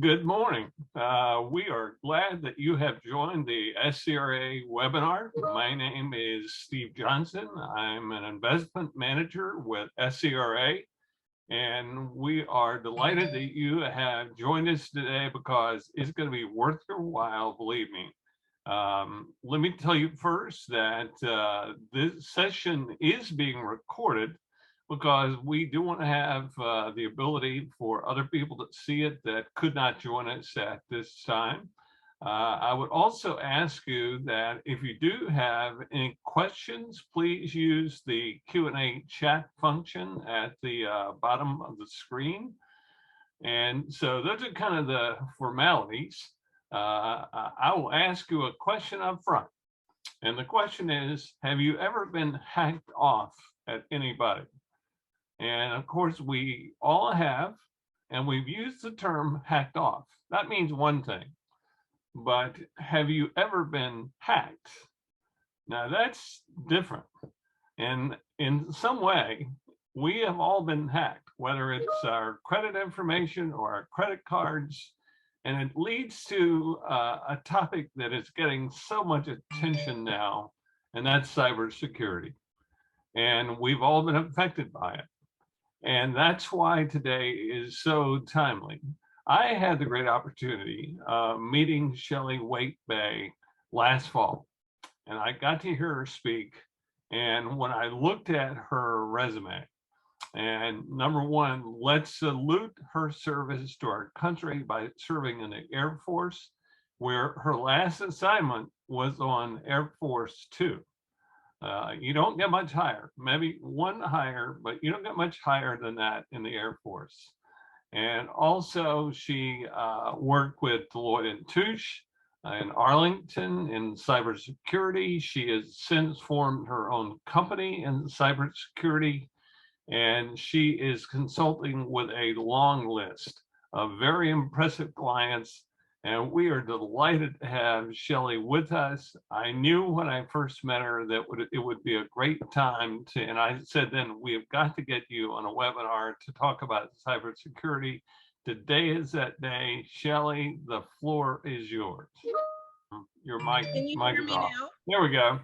Good morning. We are glad that you have joined the SCRA webinar. My name is Steve Johnson. I'm an investment manager with SCRA, and we are delighted that you have joined us today because it's going to be worth your while, believe me. Let me tell you first that this session is being recorded because we do want to have the ability for other people to see it that could not join us at this time. I would also ask you that if you do have any questions, please use the Q&A chat function at the bottom of the screen. And so those are kind of the formalities. I will ask you a question up front. And the question is, have you ever been hacked off at anybody? And of course, we all have, and we've used the term hacked off. That means one thing, but have you ever been hacked? Now that's different. And in some way, we have all been hacked, whether it's our credit information or our credit cards. And it leads to a topic that is getting so much attention now, and that's cybersecurity. And we've all been affected by it. And that's why today is so timely. I had the great opportunity of meeting Shelley Waite last fall, and I got to hear her speak. And when I looked at her resume, and number one, let's salute her service to our country by serving in the Air Force, where her last assignment was on Air Force 2. You don't get much higher, maybe one higher, but you don't get much higher than that in the Air Force. And also she worked with Deloitte & Touche in Arlington in cybersecurity. She has since formed her own company in cybersecurity, and she is consulting with a long list of very impressive clients. And we are delighted to have Shelley with us. I knew when I first met her that it would be a great time to, and I said then, we have got to get you on a webinar to talk about cybersecurity. Today is that day. Shelley, the floor is yours. Your mic is off. There we go.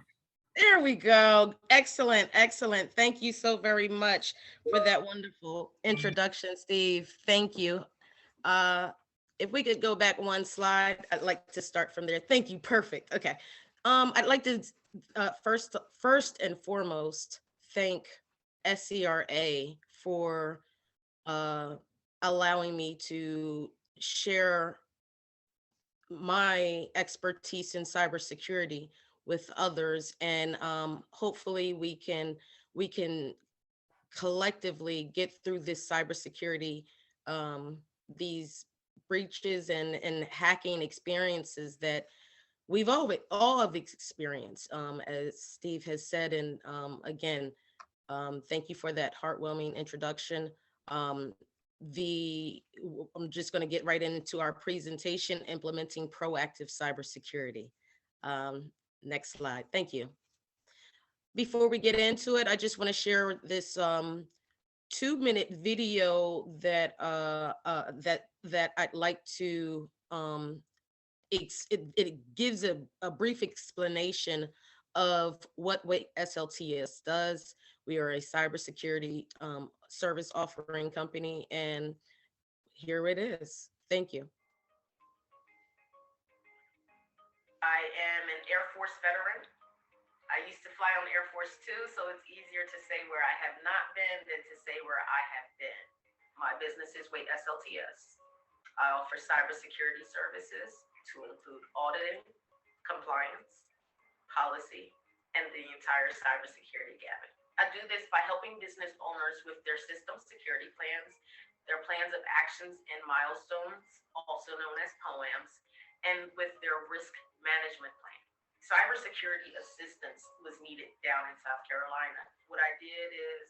There we go. Excellent, excellent. Thank you so very much for that wonderful introduction, Steve. Thank you. If we could go back one slide, I'd like to start from there. Thank you. Perfect. Okay. I'd like to first and foremost thank SCRA for allowing me to share my expertise in cybersecurity with others, and hopefully we can collectively get through this cybersecurity, these breaches and hacking experiences that we've all have experienced, as Steve has said. And again, thank you for that heartwarming introduction. I'm just going to get right into our presentation, implementing proactive cybersecurity. Next slide. Thank you. Before we get into it, I just want to share this 2-minute video that I'd like to, it gives a brief explanation of what Waite SLTS does. We are a cybersecurity service offering company, and here it is. Thank you. I am an Air Force veteran. I used to fly on Air Force 2, so it's easier to say where I have not been than to say where I have been. My business is Waite SLTS. I offer cybersecurity services to include auditing, compliance, policy, and the entire cybersecurity gamut. I do this by helping business owners with their system security plans, their plans of actions and milestones, also known as POAMs, and with their risk management plan. Cybersecurity assistance was needed down in South Carolina. What I did is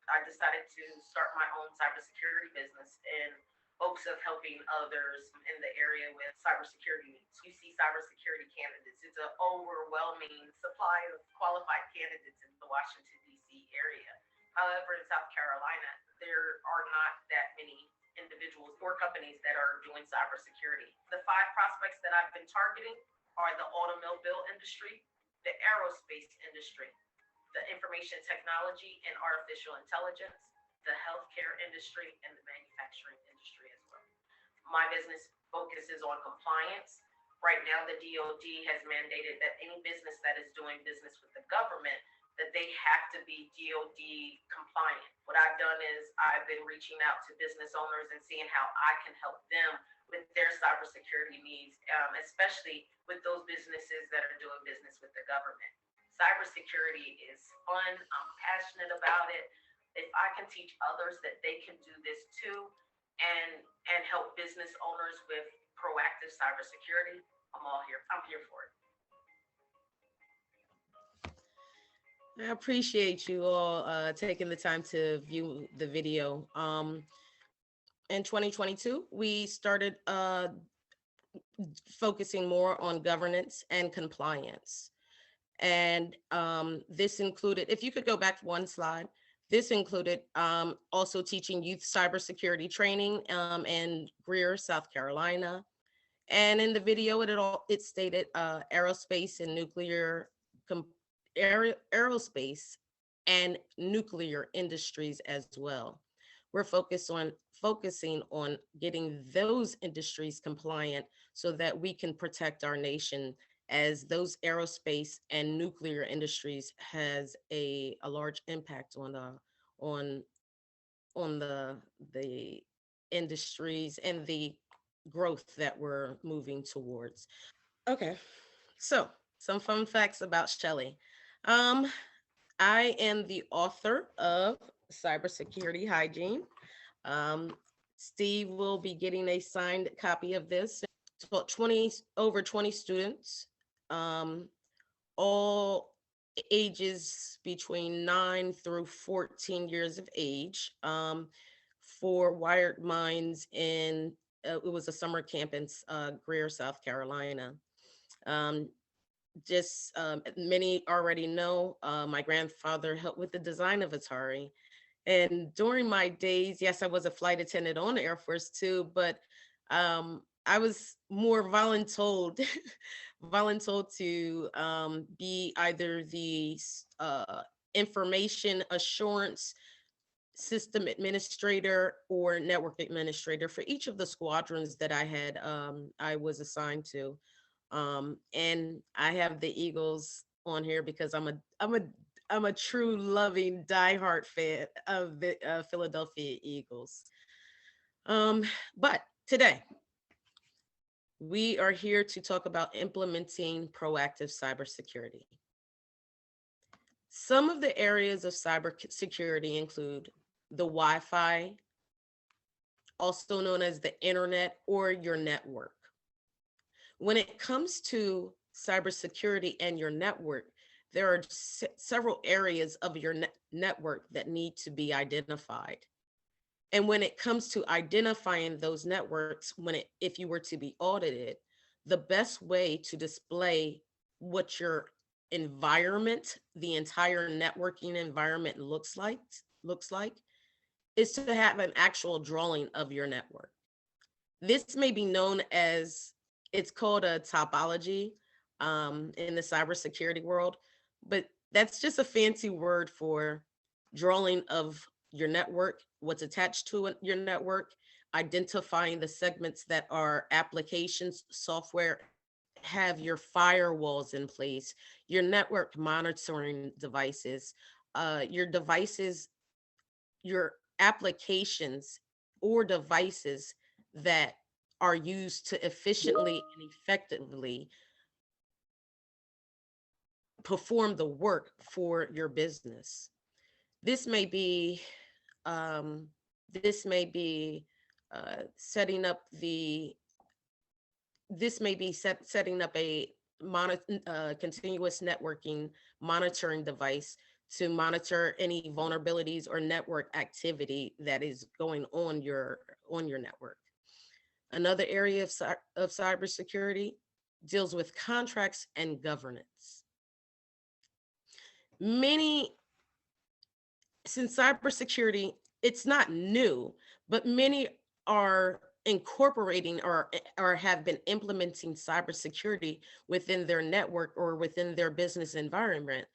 I decided to start my own cybersecurity business in hopes of helping others in the area with cybersecurity needs. You see cybersecurity candidates. It's an overwhelming supply of qualified candidates in the Washington, D.C. area. However, in South Carolina, there are not that many individuals or companies that are doing cybersecurity. The 5 prospects that I've been targeting are the automobile industry, the aerospace industry, the information technology and artificial intelligence, the healthcare industry, and the manufacturing industry as well. My business focuses on compliance. Right now, the DoD has mandated that any business that is doing business with the government, that they have to be DoD compliant. What I've done is I've been reaching out to business owners and seeing how I can help them with their cybersecurity needs, especially with those businesses that are doing business with the government. Cybersecurity is fun. I'm passionate about it. If I can teach others that they can do this too, and help business owners with proactive cybersecurity, I'm here for it. I appreciate you all taking the time to view the video. In 2022, we started focusing more on governance and compliance. And this included, if you could go back one slide, this included also teaching youth cybersecurity training in Greer, South Carolina. And in the video, it stated aerospace and nuclear aerospace and nuclear industries as well. We're focusing on getting those industries compliant so that we can protect our nation, as those aerospace and nuclear industries has a large impact on the industries and the growth that we're moving towards. Okay, so some fun facts about Shelley. I am the author of Cybersecurity Hygiene. Steve will be getting a signed copy of this. It's about over 20 students, all ages between 9 through 14 years of age, for Wired Minds in, it was a summer camp in Greer, South Carolina. Many already know, my grandfather helped with the design of Atari. And during my days, yes, I was a flight attendant on the Air Force too, but I was more voluntold to be either the information assurance system administrator or network administrator for each of the squadrons that I was assigned to. And I have the Eagles on here because I'm a true loving diehard fan of the Philadelphia Eagles. But today, we are here to talk about implementing proactive cybersecurity. Some of the areas of cybersecurity include the Wi-Fi, also known as the internet or your network. When it comes to cybersecurity and your network, there are several areas of your network that need to be identified. And when it comes to identifying those networks, if you were to be audited, the best way to display what your environment, the entire networking environment looks like, is to have an actual drawing of your network. This may be known as, it's called a topology in the cybersecurity world, but that's just a fancy word for drawing of your network, what's attached to your network, identifying the segments that are applications, software, have your firewalls in place, your network monitoring devices, your applications or devices that are used to efficiently and effectively perform the work for your business. This may be setting up a continuous networking monitoring device to monitor any vulnerabilities or network activity that is going on your network. Another area of cybersecurity deals with contracts and governance. Since cybersecurity, it's not new, but many are incorporating or have been implementing cybersecurity within their network or within their business environment,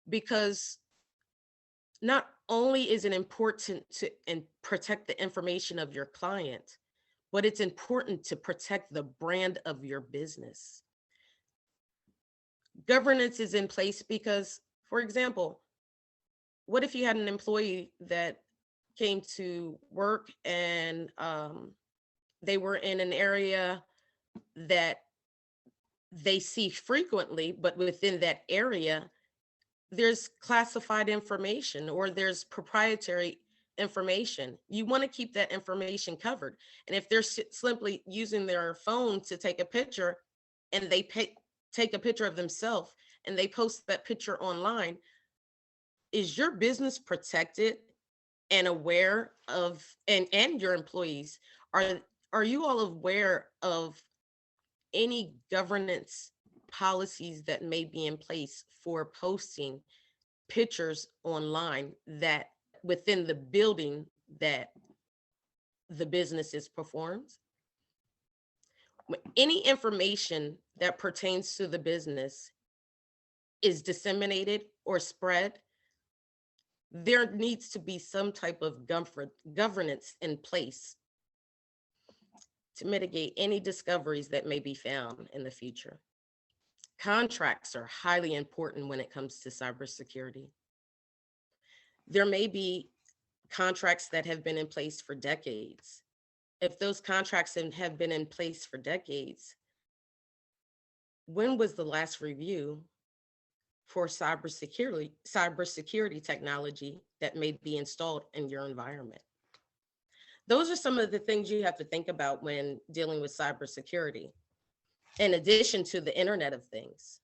because not only is it important to protect the information of your client, but it's important to protect the brand of your business. Governance is in place because, for example, what if you had an employee that came to work and they were in an area that they see frequently, but within that area, there's classified information or there's proprietary information. You want to keep that information covered. And if they're simply using their phone to take a picture and they take a picture of themselves and they post that picture online, is your business protected and aware of, and your employees, are you all aware of any governance policies that may be in place for posting pictures online that within the building that the business is performs? Any information that pertains to the business is disseminated or spread, there needs to be some type of governance in place to mitigate any discoveries that may be found in the future. Contracts are highly important when it comes to cybersecurity. There may be contracts that have been in place for decades. If those contracts have been in place for decades, when was the last review for cybersecurity technology that may be installed in your environment? Those are some of the things you have to think about when dealing with cybersecurity. In addition to the Internet of Things,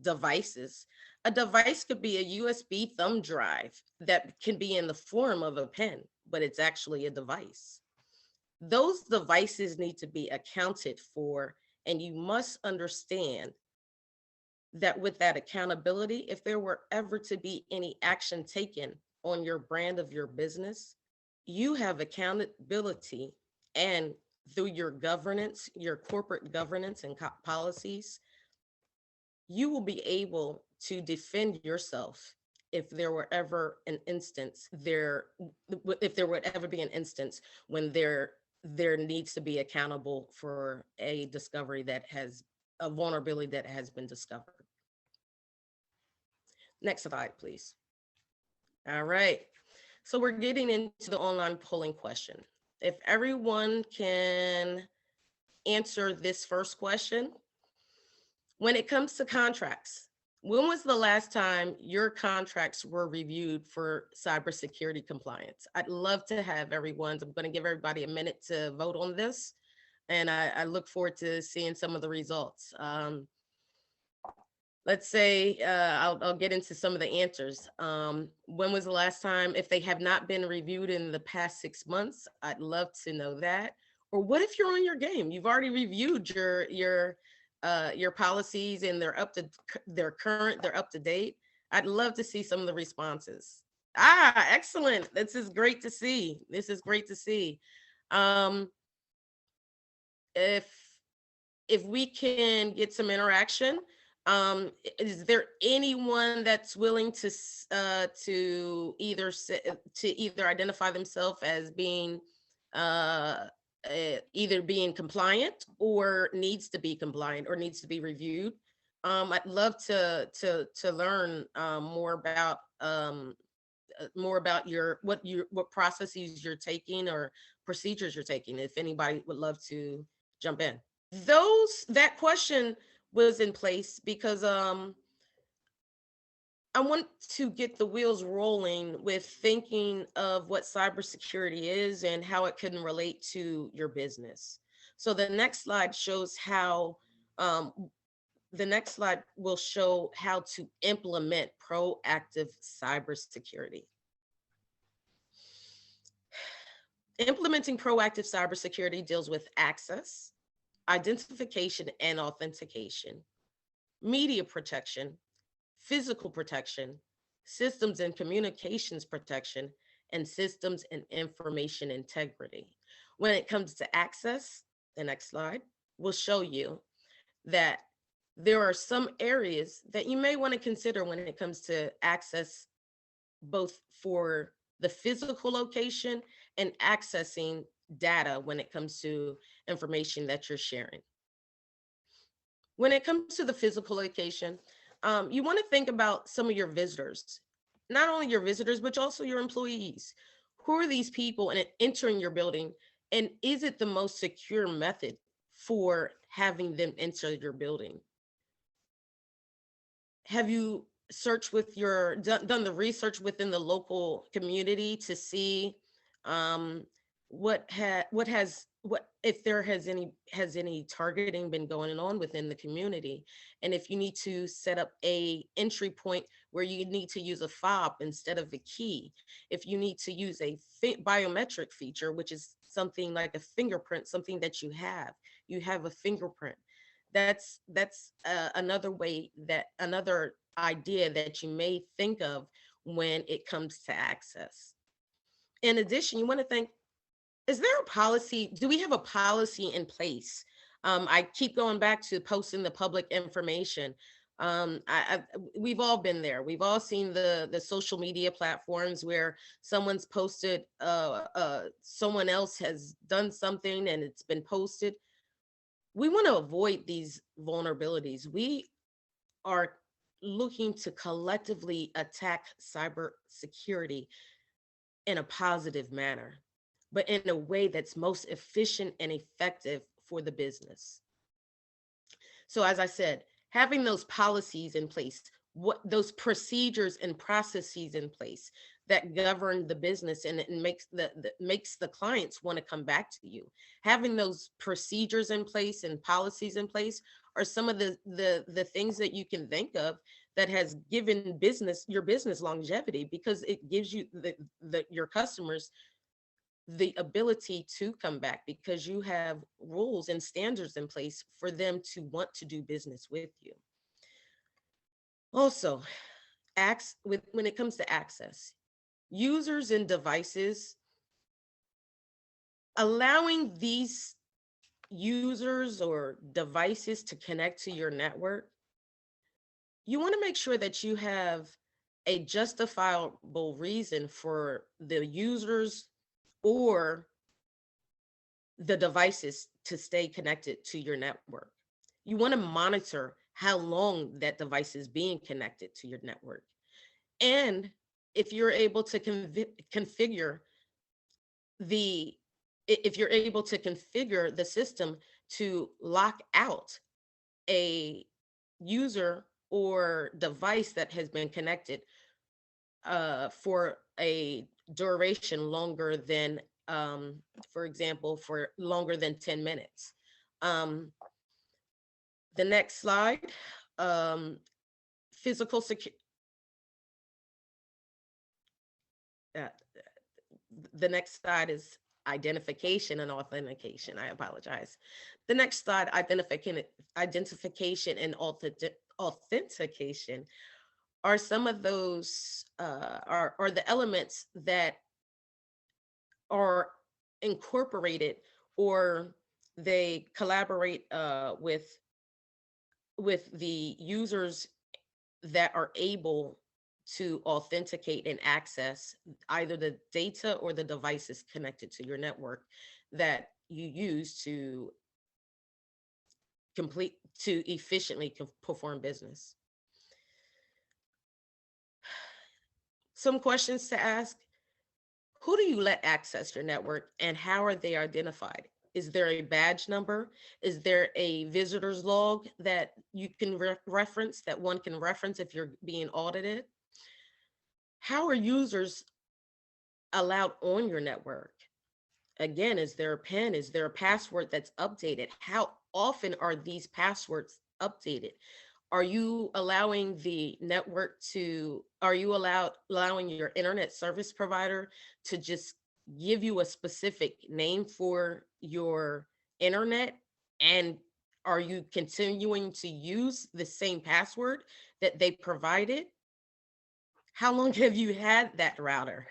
devices. A device could be a USB thumb drive that can be in the form of a pen, but it's actually a device. Those devices need to be accounted for, and you must understand that with that accountability, if there were ever to be any action taken on your brand of your business, you have accountability, and through your governance, your corporate governance and policies, you will be able to defend yourself if there were ever an instance if there would ever be an instance when there needs to be accountable for a discovery a vulnerability that has been discovered. Next slide, please. All right. So we're getting into the online polling question. If everyone can answer this first question, when it comes to contracts, when was the last time your contracts were reviewed for cybersecurity compliance? I'd love to have everyone's. I'm going to give everybody a minute to vote on this, and I look forward to seeing some of the results. Let's say I'll get into some of the answers. When was the last time, if they have not been reviewed in the past 6 months, I'd love to know that. Or what if you're on your game? You've already reviewed your policies and they're current, they're up to date. I'd love to see some of the responses. Excellent. This is great to see. This is great to see. If we can get some interaction, is there anyone that's willing to either identify themselves as being either being compliant or needs to be compliant or needs to be reviewed? I'd love to learn more about what processes you're taking or procedures you're taking, if anybody would love to jump in. That question was in place because I want to get the wheels rolling with thinking of what cybersecurity is and how it can relate to your business. So the next slide shows how, the next slide will show how to implement proactive cybersecurity. Implementing proactive cybersecurity deals with access, identification and authentication, media protection, physical protection, systems and communications protection, and systems and information integrity. When it comes to access, the next slide will show you that there are some areas that you may want to consider when it comes to access, both for the physical location and accessing data when it comes to information that you're sharing. When it comes to the physical location, you want to think about some of your visitors, not only your visitors, but also your employees. Who are these people and entering your building? And is it the most secure method for having them enter your building? Have you searched with your, done the research within the local community to see what if there has any targeting been going on within the community, and if you need to set up a entry point where you need to use a fob instead of a key, if you need to use a biometric feature, which is something like a fingerprint, something that you have a fingerprint. That's another way, that another idea that you may think of when it comes to access. In addition, you want to think, is there a policy? Do we have a policy in place? I keep going back to posting the public information. We've all been there. We've all seen the social media platforms where someone's posted, someone else has done something and it's been posted. We want to avoid these vulnerabilities. We are looking to collectively attack cybersecurity in a positive manner, but in a way that's most efficient and effective for the business. So as I said, having those policies in place, those procedures and processes in place that govern the business, and it makes the clients want to come back to you. Having those procedures in place and policies in place are some of the things that you can think of that has given your business longevity, because it gives you your customers the ability to come back, because you have rules and standards in place for them to want to do business with you. Also, when it comes to access, users and devices, allowing these users or devices to connect to your network, you want to make sure that you have a justifiable reason for the users or the devices to stay connected to your network. You want to monitor how long that device is being connected to your network. And if you're able to configure the system to lock out a user or device that has been connected for a duration longer than, for example, for longer than 10 minutes. The next slide, physical security. The next slide is identification and authentication. I apologize. The next slide, identification and authentication, are some of those are the elements that are incorporated, or they collaborate with the users that are able to authenticate and access either the data or the devices connected to your network that you use to efficiently perform business. Some questions to ask: who do you let access your network, and how are they identified? Is there a badge number? Is there a visitor's log that you can reference, that one can reference if you're being audited? How are users allowed on your network? Again, is there a PIN? Is there a password that's updated? How often are these passwords updated? Are you allowing the network to, allowing your internet service provider to just give you a specific name for your internet? And are you continuing to use the same password that they provided? How long have you had that router?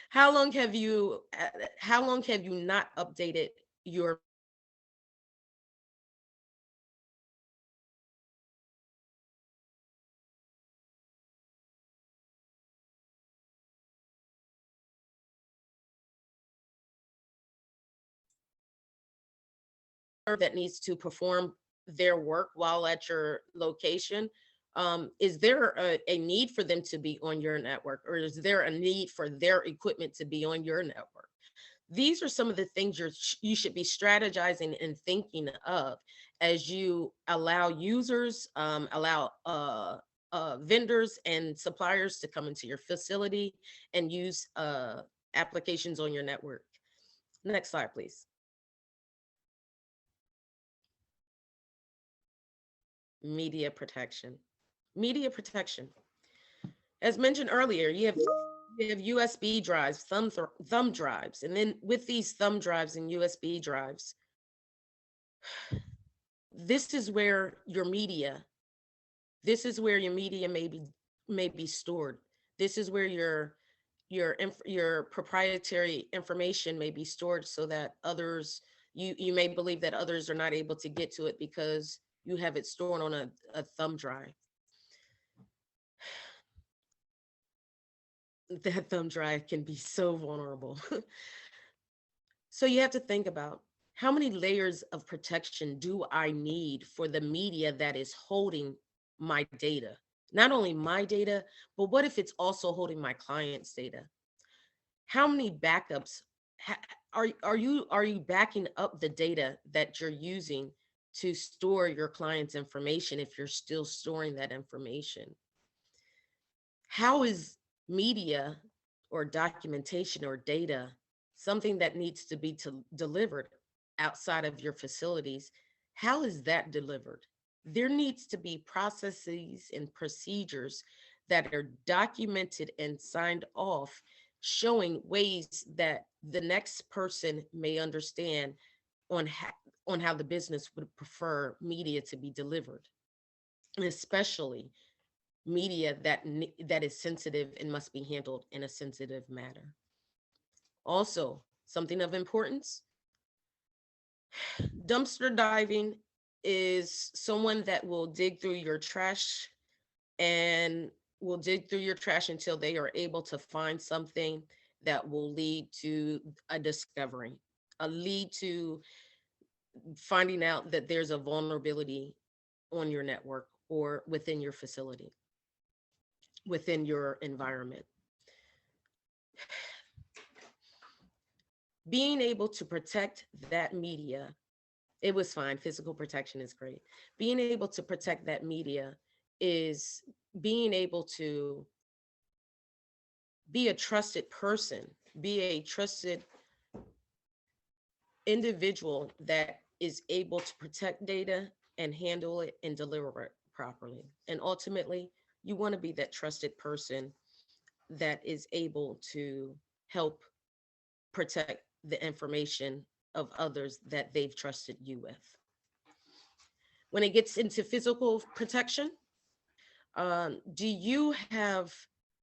How long have you not updated your that needs to perform their work while at your location? Is there a need for them to be on your network, or is there a need for their equipment to be on your network? These are some of the things you should be strategizing and thinking of as you allow users, allow vendors and suppliers to come into your facility and use applications on your network. Next slide, please. Media protection. Media protection. As mentioned earlier, you have USB drives, thumb drives, and then with these thumb drives and USB drives, this is where your media may be stored. This is where your proprietary information may be stored, so that others, you may believe that others are not able to get to it because you have it stored on a thumb drive. That thumb drive can be so vulnerable. So you have to think about, how many layers of protection do I need for the media that is holding my data? Not only my data, but what if it's also holding my client's data? How many backups are you backing up the data that you're using to store your client's information, if you're still storing that information? How is media or documentation or data something that needs to be delivered outside of your facilities? How is that delivered? There needs to be processes and procedures that are documented and signed off, showing ways that the next person may understand on how the business would prefer media to be delivered, and especially media that is sensitive and must be handled in a sensitive manner. Also, something of importance, dumpster diving is someone that will dig through your trash and will dig through your trash until they are able to find something that will lead to a discovery, a lead to finding out that there's a vulnerability on your network or within your facility, within your environment. Being able to protect that media, it was fine. Physical protection is great. Being able to protect that media is being able to be a trusted person, be a trusted individual that is able to protect data and handle it and deliver it properly. And ultimately, you want to be that trusted person that is able to help protect the information of others that they've trusted you with. When it gets into physical protection, do you have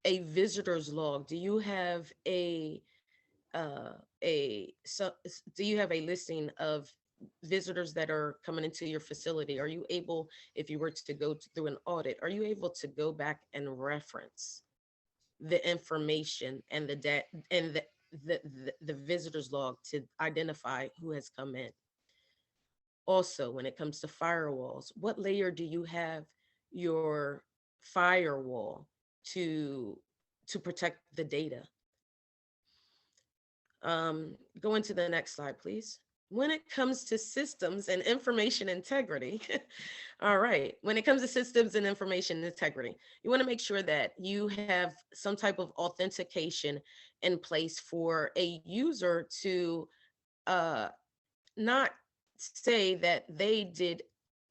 a visitor's log? Do you have do you have a listing of visitors that are coming into your facility? Are you able, if you were to go through an audit, are you able to go back and reference the information and the visitor's log to identify who has come in? Also, when it comes to firewalls, what layer do you have your firewall to protect the data? Go into the next slide, please. When it comes to systems and information integrity, all right, when it comes to systems and information integrity, you want to make sure that you have some type of authentication in place for a user to not say that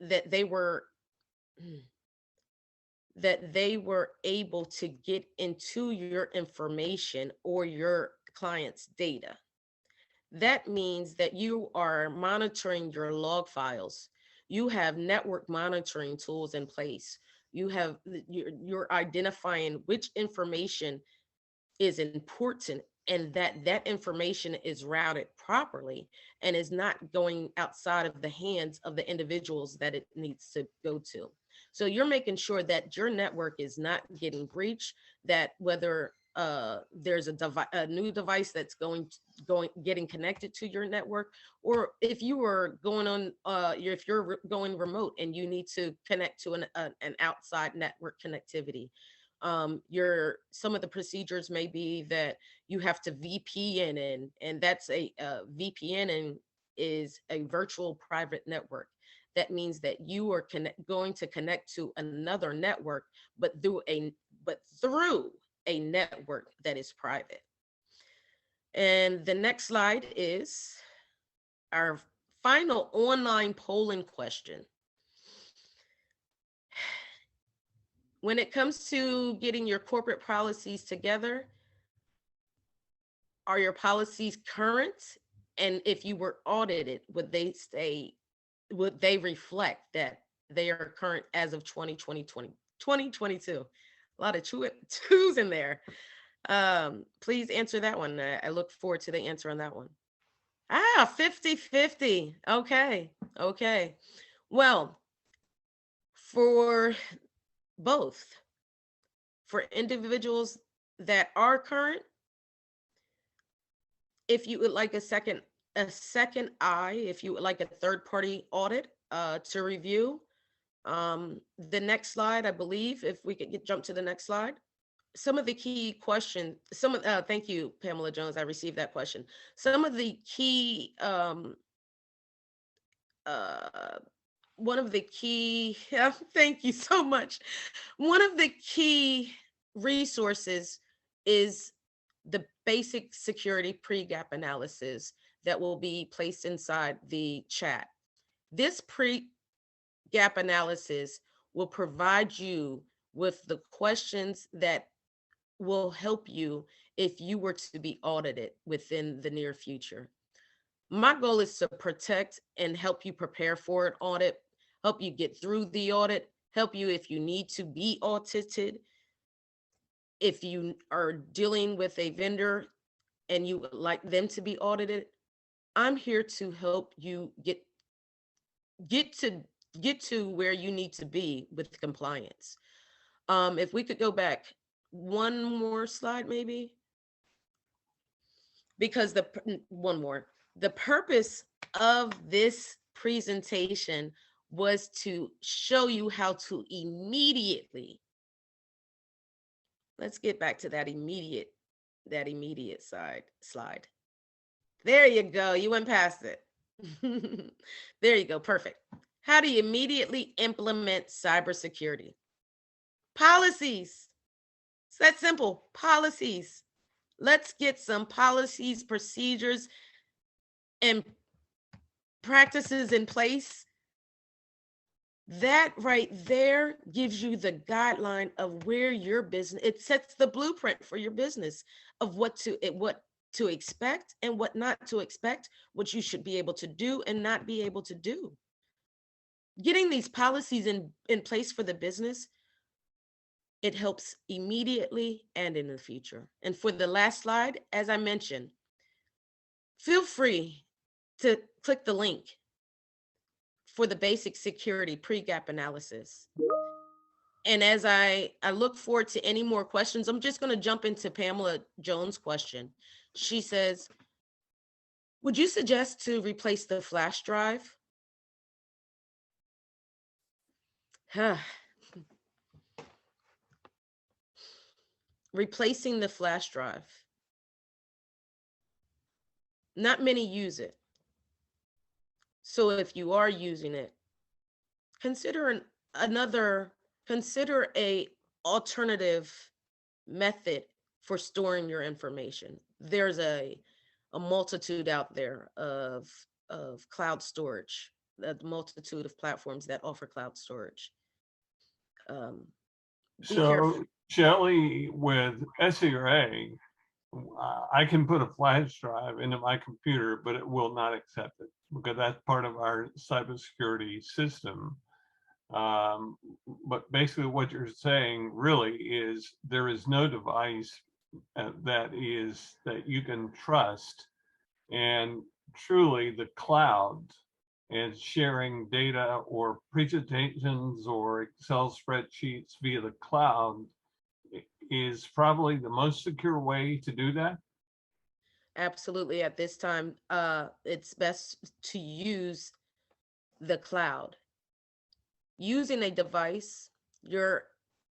that they were that they were able to get into your information or your client's data. That means that you are monitoring your log files. You have network monitoring tools in place you're identifying which information is important, and that information is routed properly and is not going outside of the hands of the individuals that it needs to go to. So you're making sure that your network is not getting breached, that whether there's a new device that's getting connected to your network, or if you are going on if you're going remote and you need to connect to an outside network connectivity. Some of the procedures may be that you have to VPN in, and that's a VPN and is a virtual private network. That means that you are going to connect to another network, but through a network that is private. And the next slide is our final online polling question. When it comes to getting your corporate policies together, are your policies current? And if you were audited, would they reflect that they are current as of 2022? A lot of twos in there. Please answer that one. I look forward to the answer on that one. 50-50. Okay. Well, for both, for individuals that are current, if you would like a second eye, if you would like a third party audit to review, the next slide, I believe, if we could jump to the next slide. Some of the key questions, thank you, Pamela Jones, I received that question. Some of the key, thank you so much. One of the key resources is the basic security pre-gap analysis that will be placed inside the chat. This pre-gap analysis will provide you with the questions that will help you if you were to be audited within the near future. My goal is to protect and help you prepare for an audit, help you get through the audit, help you if you need to be audited. If you are dealing with a vendor and you would like them to be audited, I'm here to help you get to where you need to be with compliance. If we could go back one more slide, maybe, because the purpose of this presentation was to show you how to immediately, let's get back to that immediate slide. There you go. You went past it. There you go. Perfect. How do you immediately implement cybersecurity? Policies. It's that simple. Policies. Let's get some policies, procedures, and practices in place. That right there gives you the guideline of where your business, it sets the blueprint for your business of what to expect and what not to expect, what you should be able to do and not be able to do. Getting these policies in place for the business, it helps immediately and in the future. And for the last slide, as I mentioned, feel free to click the link for the basic security pre-gap analysis. And as I look forward to any more questions, I'm just going to jump into Pamela Jones' question. She says, would you suggest to replace the flash drive? Replacing the flash drive. Not many use it. So if you are using it, consider a alternative method for storing your information. There's a multitude out there of cloud storage, a multitude of platforms that offer cloud storage. So Shelley, with SCRA, I can put a flash drive into my computer, but it will not accept it because that's part of our cybersecurity system. But basically what you're saying really is there is no device that you can trust, and truly the cloud and sharing data or presentations or Excel spreadsheets via the cloud is probably the most secure way to do that. Absolutely. At this time, it's best to use the cloud. Using a device, you're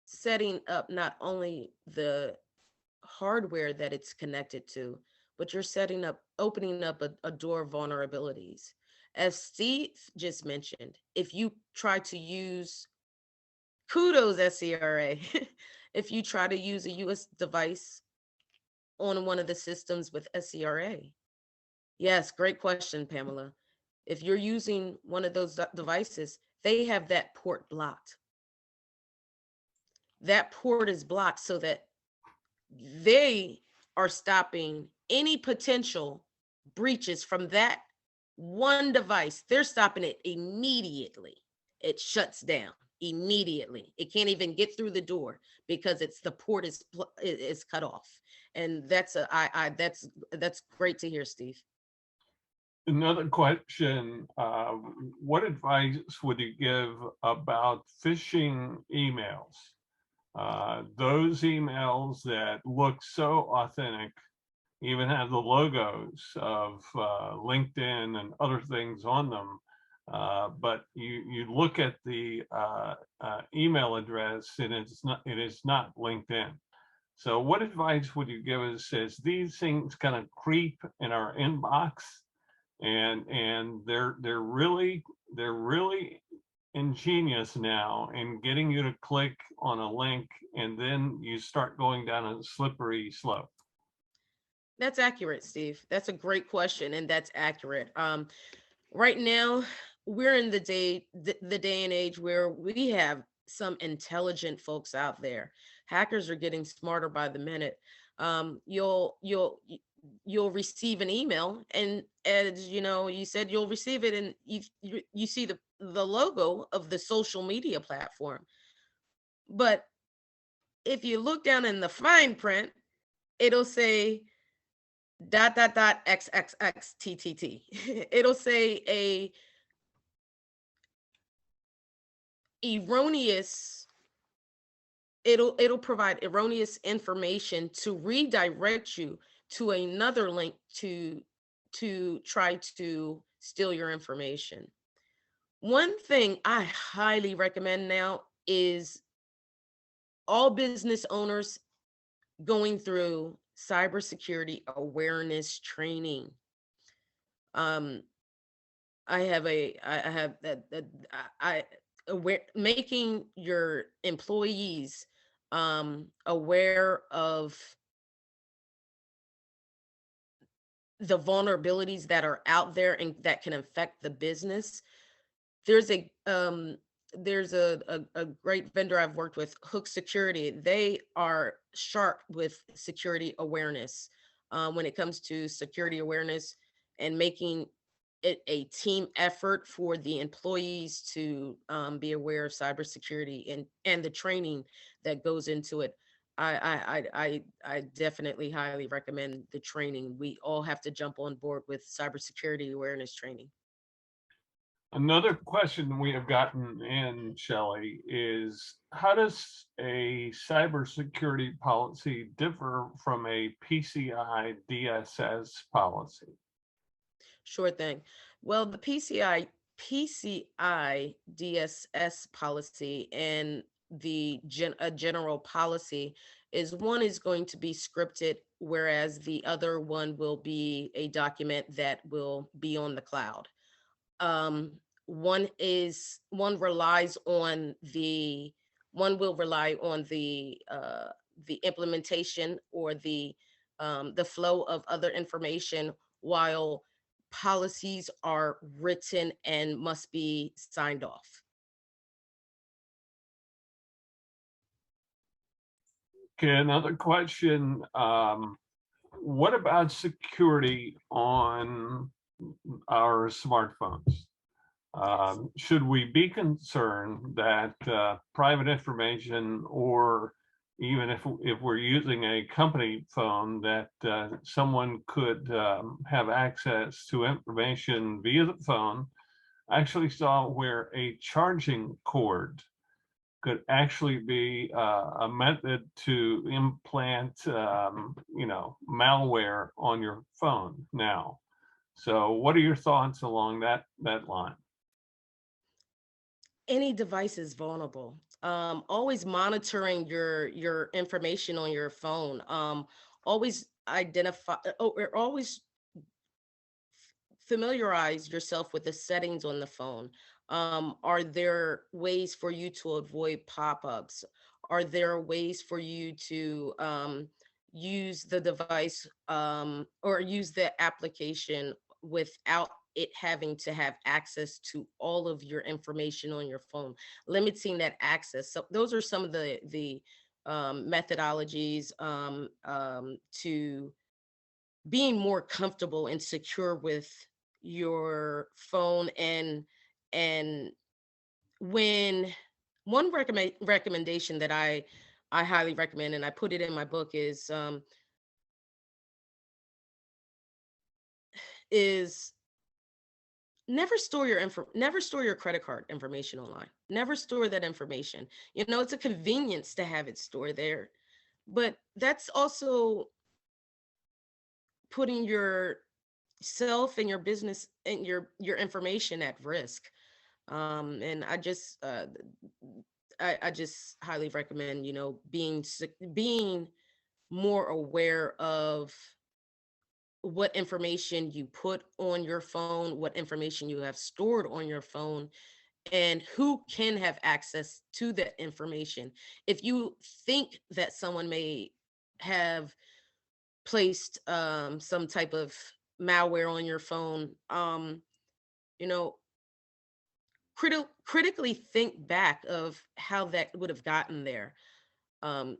setting up not only the hardware that it's connected to, but you're setting up, opening up a door of vulnerabilities. As Steve just mentioned, if you try to use, kudos SCRA, if you try to use a US device on one of the systems with SCRA. Yes, great question, Pamela. If you're using one of those devices, they have that port blocked. That port is blocked so that they are stopping any potential breaches from that one device. They're stopping it immediately. It shuts down immediately. It can't even get through the door because it's the port is cut off. And that's great to hear, Steve. Another question, what advice would you give about phishing emails? Those emails that look so authentic, even have the logos of LinkedIn and other things on them, but you look at the email address and it is not LinkedIn. So what advice would you give us as these things kind of creep in our inbox, and they're really ingenious now in getting you to click on a link, and then you start going down a slippery slope? That's accurate, Steve. That's a great question, and that's accurate. Right now, we're in the day and age where we have some intelligent folks out there. Hackers are getting smarter by the minute. You'll receive an email, and as you know, you said you'll receive it, and you see the logo of the social media platform. But if you look down in the fine print, it'll say XXXTTT. It'll say a erroneous, it'll provide erroneous information to redirect you to another link to try to steal your information. One thing I highly recommend now is all business owners going through cybersecurity awareness training. I have that I aware, making your employees aware of the vulnerabilities that are out there and that can affect the business. There's a great vendor I've worked with, Hook Security. They are sharp with security awareness when it comes to security awareness and making it a team effort for the employees to be aware of cybersecurity and the training that goes into it. I definitely highly recommend the training. We all have to jump on board with cybersecurity awareness training. Another question we have gotten in, Shelley, is how does a cybersecurity policy differ from a PCI DSS policy? Sure thing. Well, the PCI DSS policy and a general policy is, one is going to be scripted, whereas the other one will be a document that will be on the cloud. One relies on one will rely on the implementation or the flow of other information, while policies are written and must be signed off. Okay, another question. What about security on our smartphones? Should we be concerned that private information, or even if we're using a company phone, that someone could have access to information via the phone? I actually saw where a charging cord could actually be a method to implant, malware on your phone now. So what are your thoughts along that line? Any device is vulnerable. Always monitoring your information on your phone. Always identify, or always familiarize yourself with the settings on the phone. Are there ways for you to avoid pop-ups? Are there ways for you to use the device, or use the application without it having to have access to all of your information on your phone, limiting that access? So those are some of the methodologies to being more comfortable and secure with your phone. And when one recommendation that I highly recommend, and I put it in my book, is never store your credit card information online. Never store that information. You know, it's a convenience to have it stored there, but that's also putting yourself and your business and your information at risk. And I just highly recommend, being more aware of what information you put on your phone, what information you have stored on your phone, and who can have access to that information. If you think that someone may have placed some type of malware on your phone, you know, critically think back of how that would have gotten there. Um,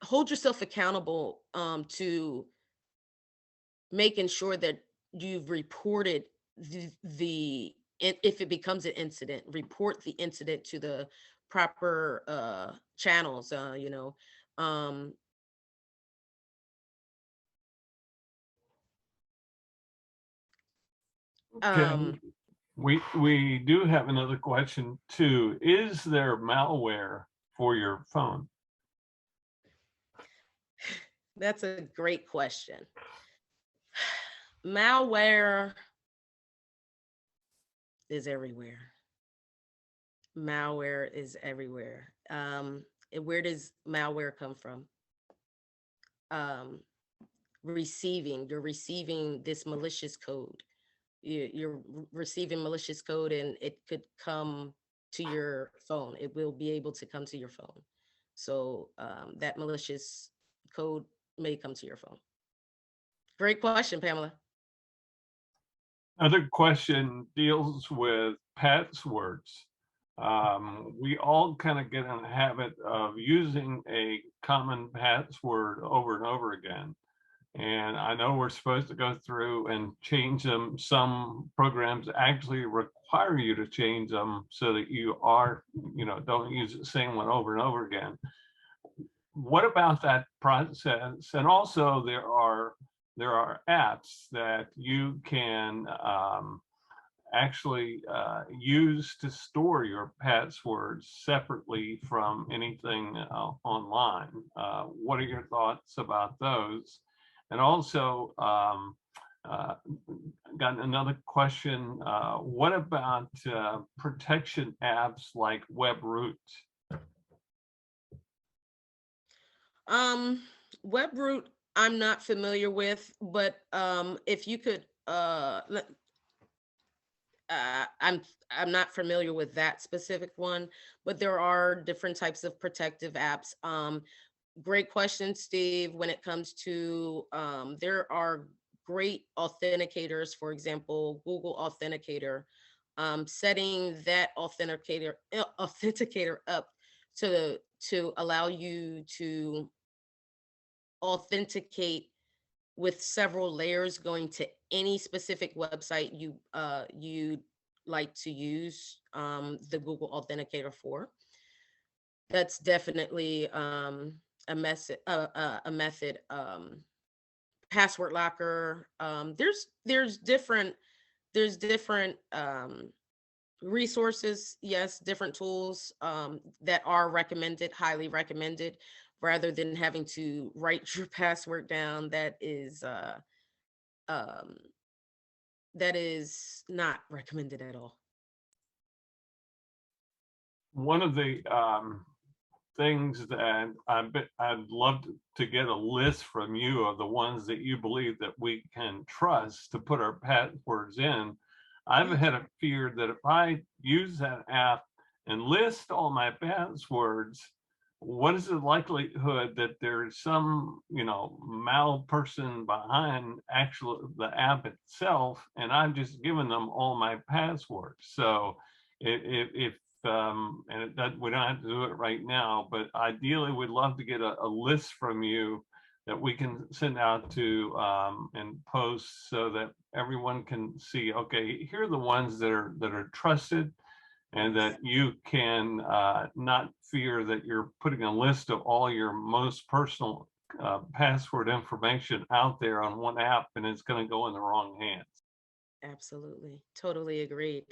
Hold yourself accountable to making sure that you've reported if it becomes an incident, report the incident to the proper channels. Um, Okay. um, We do have another question too. Is there malware for your phone? that's a great question. Malware is everywhere. Malware is everywhere. Where does malware come from? Um, you're receiving this malicious code. You're receiving malicious code, and it could come to your phone. It will be able to come to your phone. So that malicious code may come to your phone. Great question, Pamela. Another question deals with passwords. We all kind of get in the habit of using a common password over and over again. And I know we're supposed to go through and change them. Some programs actually require you to change them so that you don't use the same one over and over again. What about that process? And also there are apps that you can actually use to store your passwords separately from anything online. What are your thoughts about those? And also, got another question. What about protection apps like WebRoot? WebRoot, I'm not familiar with, but if you could, I'm not familiar with that specific one, but there are different types of protective apps. Great question, Steve. When it comes to, there are great authenticators, for example, Google Authenticator, setting that authenticator up to allow you to authenticate with several layers, going to any specific website you like to use the Google Authenticator for. That's definitely a method. A method. Password locker. There's different resources. Yes, different tools that are recommended, highly recommended, rather than having to write your password down. Um, that is not recommended at all. One of the things that I'd love to get a list from you of the ones that you believe that we can trust to put our passwords in. I've had a fear that if I use that app and list all my passwords, what is the likelihood that there's some, mal person behind actually the app itself, and I've just given them all my passwords? So if and we don't have to do it right now, but ideally we'd love to get a list from you that we can send out to and post so that everyone can see, okay, here are the ones that are trusted, and that you can not fear that you're putting a list of all your most personal password information out there on one app and it's going to go in the wrong hands. Absolutely. Totally agreed.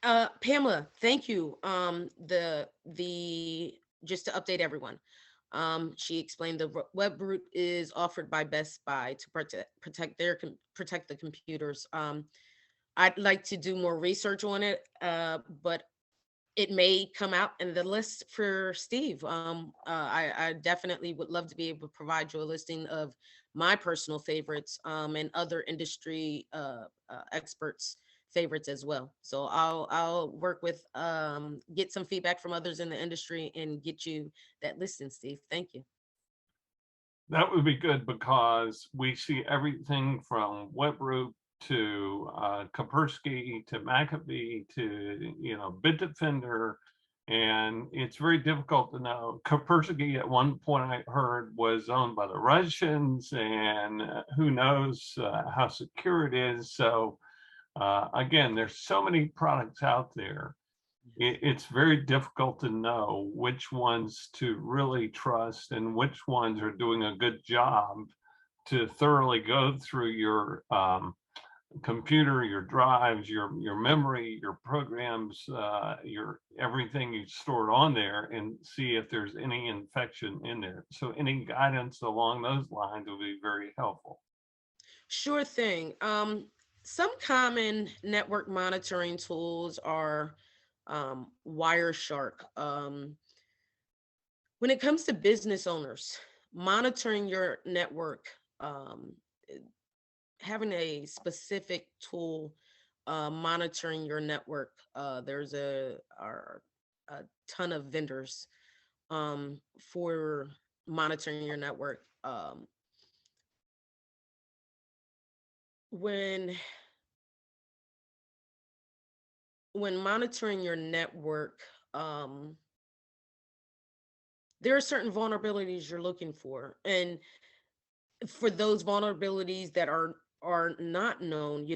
Pamela, thank you. The just to update everyone. She explained the web root is offered by Best Buy to protect the computers. I'd like to do more research on it, but it may come out in the list for Steve. I definitely would love to be able to provide you a listing of my personal favorites and other industry experts' favorites as well. So I'll work with get some feedback from others in the industry and get you that listing, Steve. Thank you. That would be good because we see everything from WebRoot to Kaspersky to McAfee to Bitdefender, and it's very difficult to know. Kaspersky at one point I heard was owned by the Russians, and who knows how secure it is. So again, there's so many products out there. It's very difficult to know which ones to really trust and which ones are doing a good job to thoroughly go through your computer, your drives, your memory, your programs, your everything you stored on there, and see if there's any infection in there. So any guidance along those lines will be very helpful. Sure thing. Some common network monitoring tools are Wireshark. When it comes to business owners, monitoring your network, having a specific tool monitoring your network, there's a ton of vendors for monitoring your network. When monitoring your network, there are certain vulnerabilities you're looking for, and for those vulnerabilities that are not known,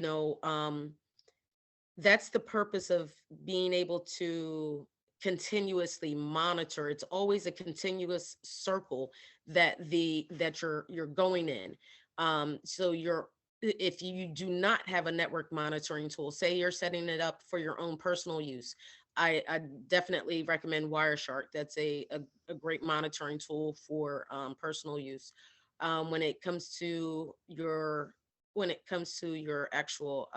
that's the purpose of being able to continuously monitor. It's always a continuous circle that you're going in. So if you do not have a network monitoring tool, say you're setting it up for your own personal use, I definitely recommend Wireshark. That's a great monitoring tool for personal use. When it comes to your actual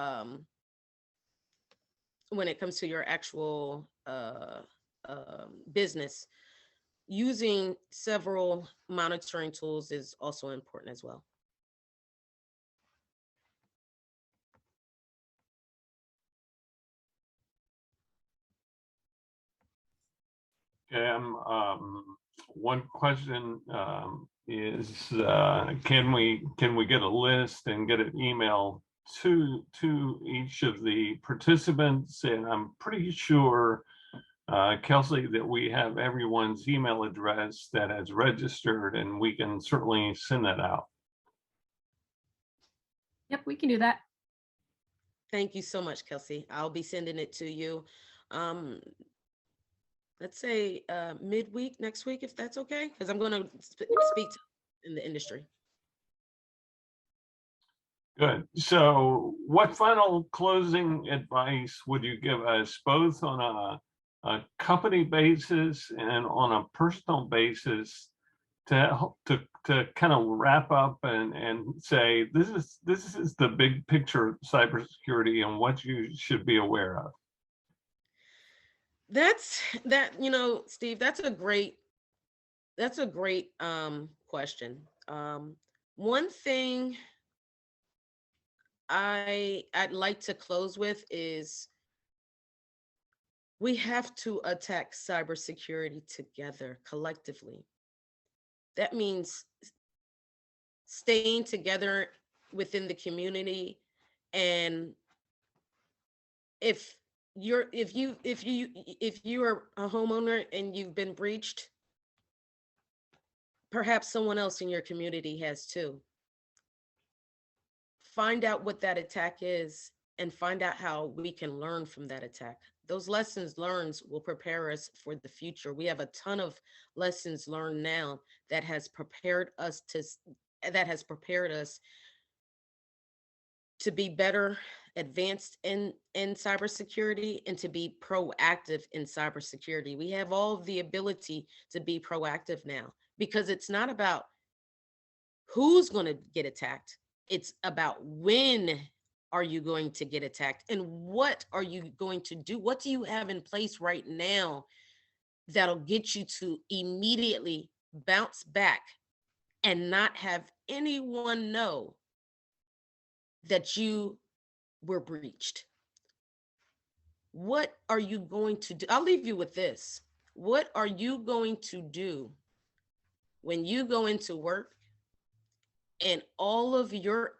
business, using several monitoring tools is also important as well. Okay, one question is can we get a list and get an email to each of the participants? And I'm pretty sure, Kelsey, that we have everyone's email address that has registered, and we can certainly send that out. Yep, we can do that. Thank you so much, Kelsey. I'll be sending it to you. Um, let's say midweek next week, if that's okay, because I'm going to speak to in the industry. Good. So what final closing advice would you give us, both on a company basis and on a personal basis, to help to kind of wrap up and say this is the big picture of cybersecurity and what you should be aware of? Steve, that's a great question. One thing I'd like to close with is we have to attack cybersecurity together collectively. That means staying together within the community. And if you are a homeowner and you've been breached, perhaps someone else in your community has too. Find out what that attack is and find out how we can learn from that attack. Those lessons learned will prepare us for the future. We have a ton of lessons learned now that has prepared us to be better advanced in cybersecurity and to be proactive in cybersecurity. We have all of the ability to be proactive now, because it's not about who's going to get attacked. It's about when are you going to get attacked and what are you going to do? What do you have in place right now that'll get you to immediately bounce back and not have anyone know that you were breached? What are you going to do? I'll leave you with this. What are you going to do when you go into work and all of your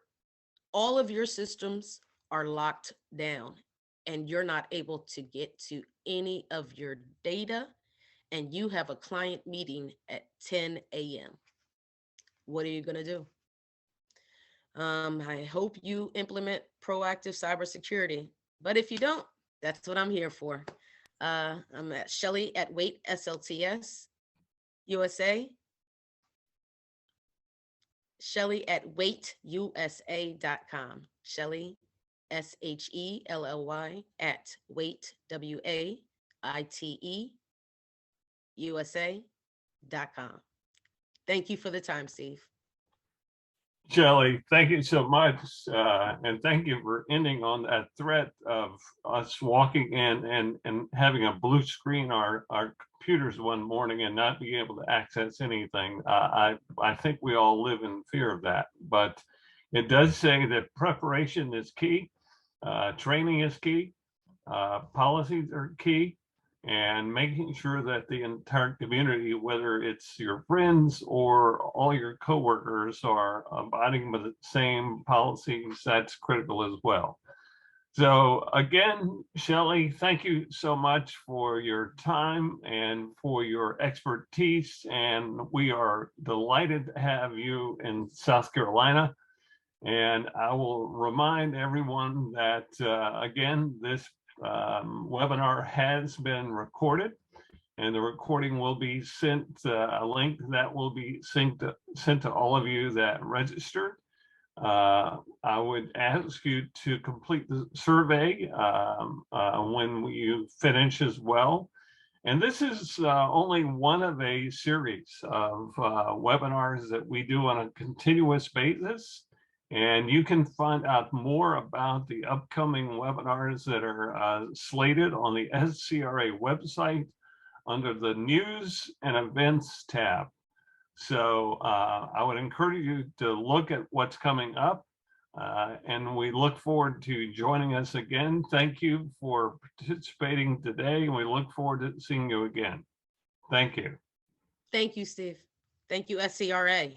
systems are locked down and you're not able to get to any of your data and you have a client meeting at 10 a.m.? What are you going to do? I hope you implement proactive cybersecurity, but if you don't, that's what I'm here for. I'm at Shelly at Waite SLTS USA. Shelly at waiteusa.com. Shelly, SHELLY at Waite, WAITE, USA.com. Thank you for the time, Steve. Shelley, thank you so much. And thank you for ending on that threat of us walking in and having a blue screen our computers one morning and not being able to access anything. I think we all live in fear of that. But it does say that preparation is key, training is key, policies are key, and making sure that the entire community, whether it's your friends or all your coworkers, are abiding with the same policies, that's critical as well. So again, Shelley, thank you so much for your time and for your expertise. And we are delighted to have you in South Carolina. And I will remind everyone that, again, this webinar has been recorded, and the recording will be sent, a link that will be sent to all of you that registered. I would ask you to complete the survey when you finish as well. And this is only one of a series of webinars that we do on a continuous basis. And you can find out more about the upcoming webinars that are slated on the SCRA website under the News and Events tab. So I would encourage you to look at what's coming up, and we look forward to joining us again. Thank you for participating today, and we look forward to seeing you again. Thank you. Thank you, Steve. Thank you, SCRA.